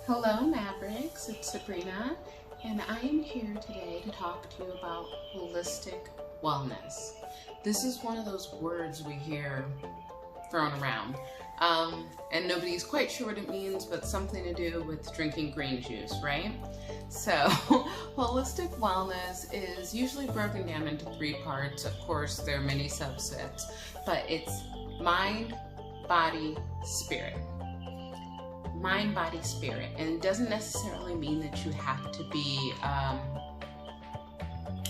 Hello Mavericks, it's Sabrina, and I am here today to talk to you about holistic wellness. This is one of those words we hear thrown around, and nobody's quite sure what it means, but something to do with drinking green juice, right? So, holistic wellness is usually broken down into three parts. Of course, there are many subsets, but it's mind, body, spirit. Mind, body, spirit. And it doesn't necessarily mean that you have to be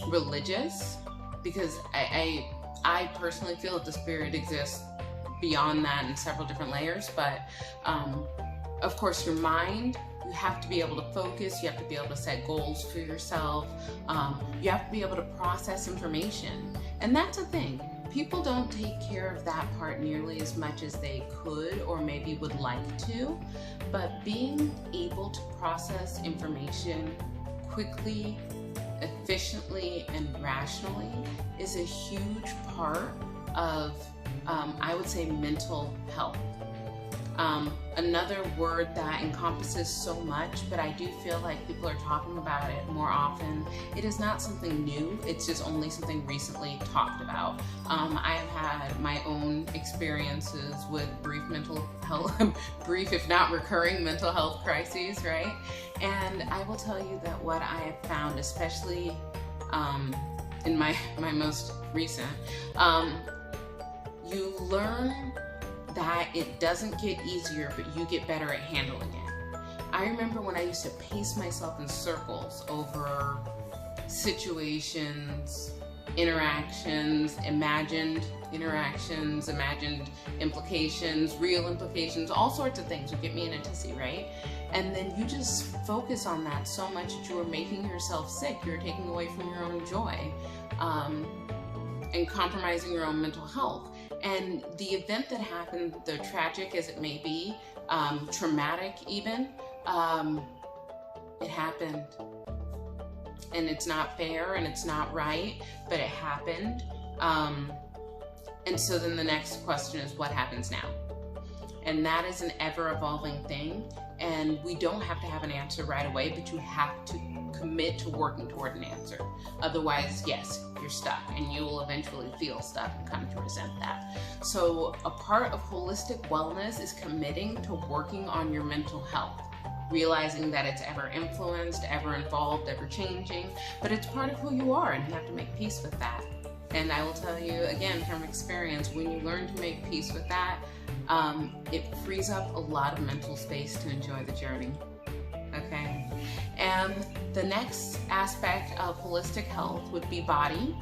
religious, because I personally feel that the spirit exists beyond that in several different layers. But of course, your mind, you have to be able to focus, you have to be able to set goals for yourself, you have to be able to process information. And that's a thing. People don't take care of that part nearly as much as they could or maybe would like to, but being able to process information quickly, efficiently, and rationally is a huge part of, I would say, mental health. Another word that encompasses so much, but I do feel like people are talking about it more often. It is not something new, it's just only something recently talked about. I have had my own experiences with brief mental health, brief if not recurring mental health crises, right? And I will tell you that what I have found, especially in my most recent, you learn that it doesn't get easier, but you get better at handling it. I remember when I used to pace myself in circles over situations, interactions, imagined implications, real implications, all sorts of things would get me in a tizzy, right? And then you just focus on that so much that you are making yourself sick. You're taking away from your own joy, and compromising your own mental health. And the event that happened, though tragic as it may be, traumatic even, it happened. And it's not fair and it's not right, but it happened. And so then the next question is, what happens now? And that is an ever-evolving thing. And we don't have to have an answer right away, but you have to commit to working toward an answer. Otherwise, yes, you're stuck, and you will eventually feel stuck and come to resent that. So a part of holistic wellness is committing to working on your mental health, realizing that it's ever influenced, ever involved, ever changing, but it's part of who you are, and you have to make peace with that. And I will tell you again from experience, when you learn to make peace with that, it frees up a lot of mental space to enjoy the journey. Okay? And the next aspect of holistic health would be body.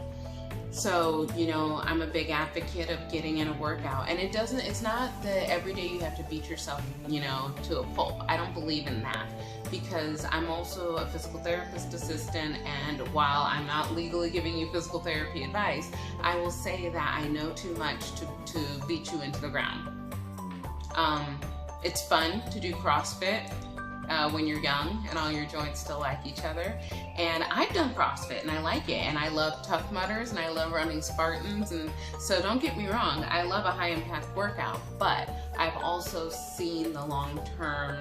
So, you know, I'm a big advocate of getting in a workout, and it's not that every day you have to beat yourself, you know, to a pulp. I don't believe in that, because I'm also a physical therapist assistant, and while I'm not legally giving you physical therapy advice, I will say that I know too much to beat you into the ground. It's fun to do CrossFit when you're young and all your joints still like each other. And I've done CrossFit and I like it, and I love Tough Mudders and I love running Spartans, and so don't get me wrong, I love a high impact workout, but I've also seen the long-term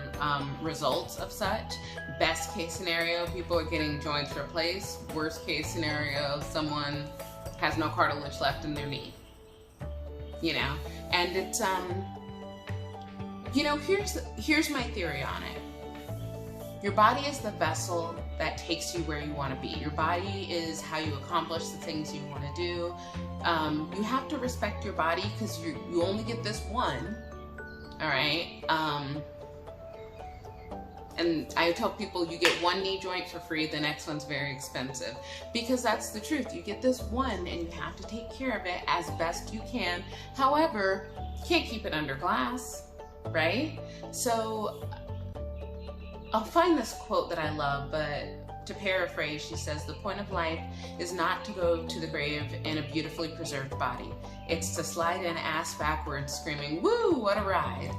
results of such. Best case scenario, people are getting joints replaced. Worst case scenario, someone has no cartilage left in their knee, you know? And it's, you know, here's my theory on it. Your body is the vessel that takes you where you want to be. Your body is how you accomplish the things you want to do. You have to respect your body, because you only get this one, all right? And I tell people, you get one knee joint for free, the next one's very expensive, because that's the truth. You get this one and you have to take care of it as best you can. However, you can't keep it under glass, right? So I'll find this quote that I love, but to paraphrase, she says, the point of life is not to go to the grave in a beautifully preserved body. It's to slide in ass backwards screaming, woo, what a ride.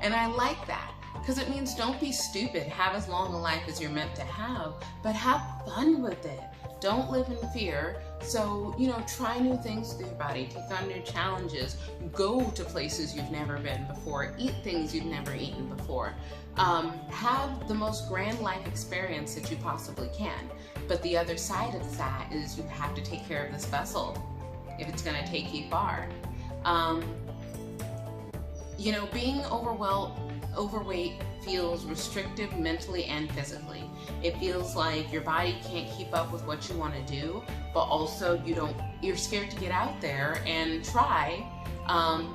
And I like that, because it means don't be stupid. Have as long a life as you're meant to have, but have fun with it. Don't live in fear. So, try new things with your body, take on new challenges, go to places you've never been before, eat things you've never eaten before. Have the most grand life experience that you possibly can. But the other side of that is you have to take care of this vessel if it's going to take you far. Being overweight feels restrictive mentally and physically. It feels like your body can't keep up with what you want to do, but also you're scared to get out there and try,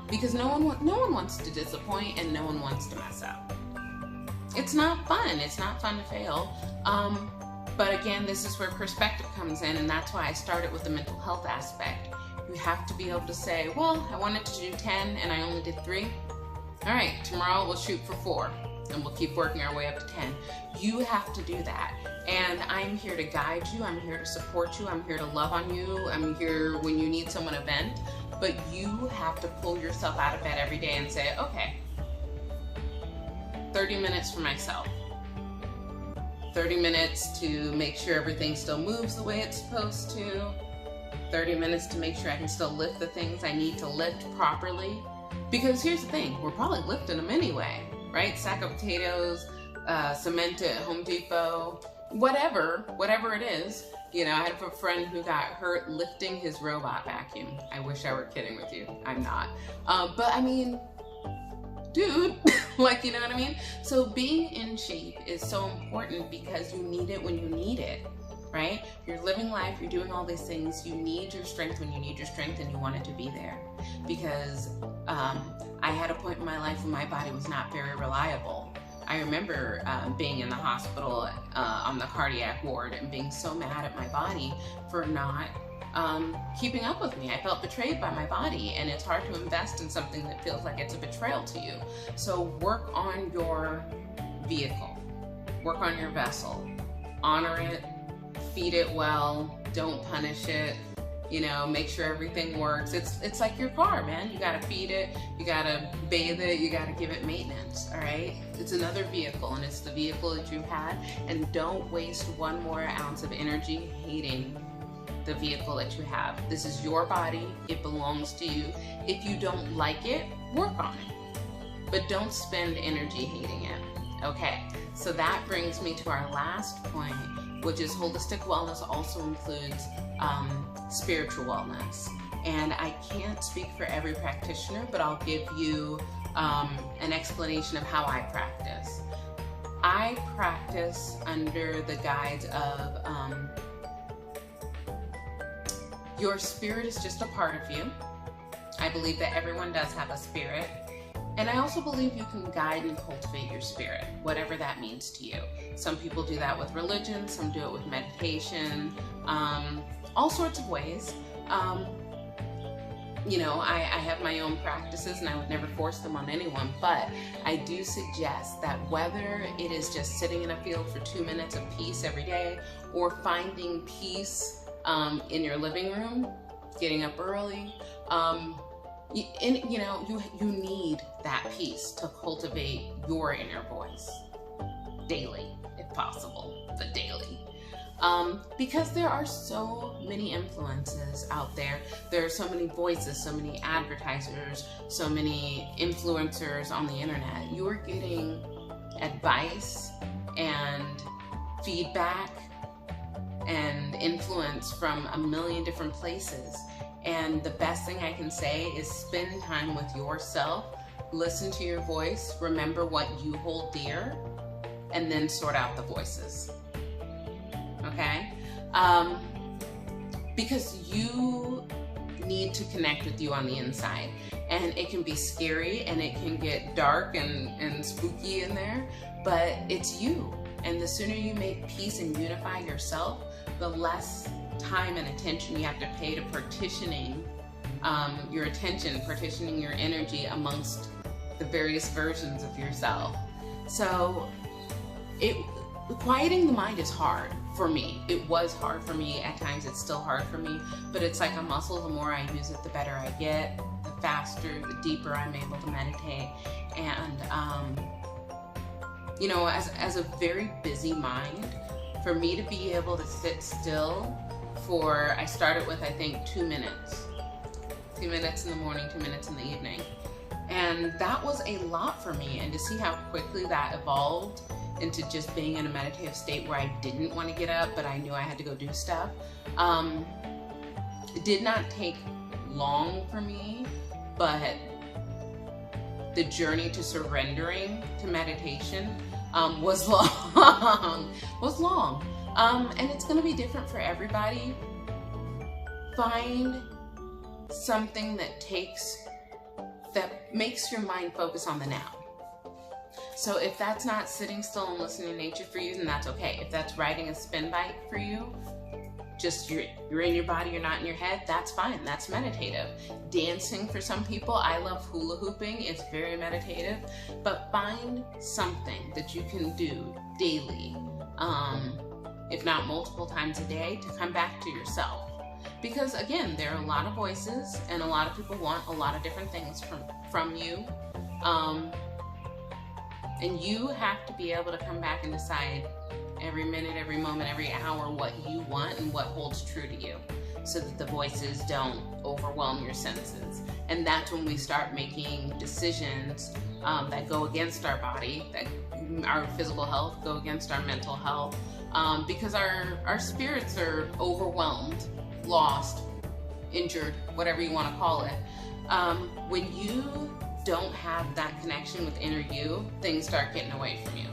because no one wants to disappoint and no one wants to mess up. It's not fun. It's not fun to fail. But again, this is where perspective comes in, and that's why I started with the mental health aspect. You have to be able to say, well, I wanted to do 10 and I only did 3. All right, tomorrow we'll shoot for 4 and we'll keep working our way up to 10. You have to do that. And I'm here to guide you. I'm here to support you. I'm here to love on you. I'm here when you need someone to vent. But you have to pull yourself out of bed every day and say, okay, 30 minutes for myself. 30 minutes to make sure everything still moves the way it's supposed to. 30 minutes to make sure I can still lift the things I need to lift properly. Because here's the thing, we're probably lifting them anyway, right? Sack of potatoes, cement at Home Depot, whatever it is. I had a friend who got hurt lifting his robot vacuum. I wish I were kidding with you. I'm not. But I mean, dude, you know what I mean? So being in shape is so important because you need it when you need it, right? You're living life, you're doing all these things, you need your strength when you need your strength, and you want it to be there. Because I had a point in my life when my body was not very reliable. I remember being in the hospital on the cardiac ward and being so mad at my body for not keeping up with me. I felt betrayed by my body, and it's hard to invest in something that feels like it's a betrayal to you. So work on your vehicle, work on your vessel, honor it, feed it well, don't punish it. Make sure everything works. It's like your car, man. You gotta feed it, you gotta bathe it, you gotta give it maintenance, all right? It's another vehicle, and it's the vehicle that you've had, and don't waste 1 more ounce of energy hating the vehicle that you have. This is your body, it belongs to you. If you don't like it, work on it, but don't spend energy hating it, okay? So that brings me to our last point, which is holistic wellness also includes spiritual wellness. And I can't speak for every practitioner, but I'll give you an explanation of how I practice. I practice under the guise of your spirit is just a part of you. I believe that everyone does have a spirit. And I also believe you can guide and cultivate your spirit, whatever that means to you. Some people do that with religion, some do it with meditation, all sorts of ways. I have my own practices, and I would never force them on anyone, but I do suggest that whether it is just sitting in a field for 2 minutes of peace every day, or finding peace in your living room, getting up early, you need that peace to cultivate your inner voice daily, if possible, but daily. Because there are so many influences out there. There are so many voices, so many advertisers, so many influencers on the internet. You're getting advice and feedback and influence from a million different places. And the best thing I can say is spend time with yourself, listen to your voice, remember what you hold dear, and then sort out the voices. Okay? Because you need to connect with you on the inside. And it can be scary and it can get dark and spooky in there, but it's you. And the sooner you make peace and unify yourself, the less time and attention you have to pay to partitioning your attention, partitioning your energy amongst the various versions of yourself. So quieting the mind is hard for me. It was hard for me. At times it's still hard for me, but it's like a muscle. The more I use it, the better I get, the faster, the deeper I'm able to meditate. And as a very busy mind, for me to be able to sit still I started with, I think, 2 minutes. 2 minutes in the morning, 2 minutes in the evening. And that was a lot for me. And to see how quickly that evolved into just being in a meditative state where I didn't want to get up, but I knew I had to go do stuff. It did not take long for me, but the journey to surrendering to meditation was long. And it's going to be different for everybody. Find something that makes your mind focus on the now. So if that's not sitting still and listening to nature for you, then that's okay. If that's riding a spin bike for you, just you're in your body, you're not in your head, that's fine. That's meditative. Dancing for some people, I love hula hooping, it's very meditative. But find something that you can do daily, if not multiple times a day, to come back to yourself. Because again, there are a lot of voices and a lot of people want a lot of different things from you. And you have to be able to come back and decide every minute, every moment, every hour what you want and what holds true to you, so that the voices don't overwhelm your senses. And that's when we start making decisions that go against our body, that our physical health, go against our mental health, because our spirits are overwhelmed, lost, injured, whatever you want to call it. When you don't have that connection with inner you, things start getting away from you.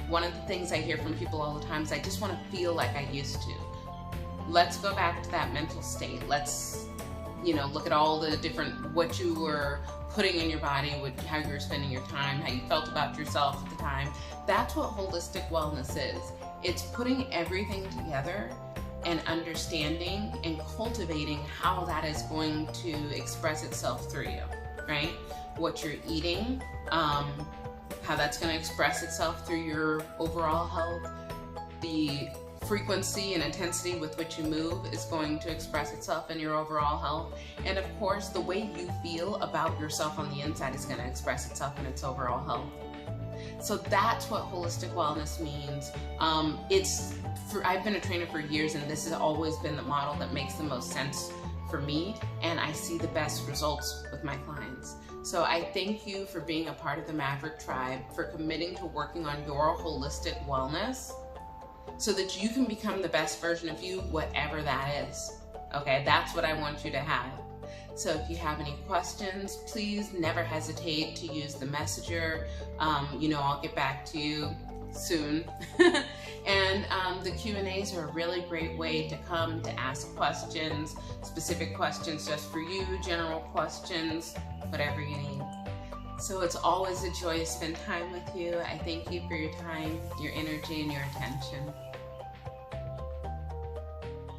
One of the things I hear from people all the time is, I just want to feel like I used to. Let's go back to that mental state. Let's, look at all the different, what you were putting in your body, how you were spending your time, how you felt about yourself at the time. That's what holistic wellness is. It's putting everything together and understanding and cultivating how that is going to express itself through you, right? What you're eating, how that's going to express itself through your overall health. The frequency and intensity with which you move is going to express itself in your overall health. And of course, the way you feel about yourself on the inside is going to express itself in its overall health. So that's what holistic wellness means. I've been a trainer for years, and this has always been the model that makes the most sense for me, and I see the best results with my clients. So I thank you for being a part of the Maverick Tribe, for committing to working on your holistic wellness so that you can become the best version of you, whatever that is. Okay, that's what I want you to have. So if you have any questions, please never hesitate to use the messenger. I'll get back to you soon. And the Q&As are a really great way to come to ask questions, specific questions just for you, general questions, whatever you need. So it's always a joy to spend time with you. I thank you for your time, your energy, and your attention.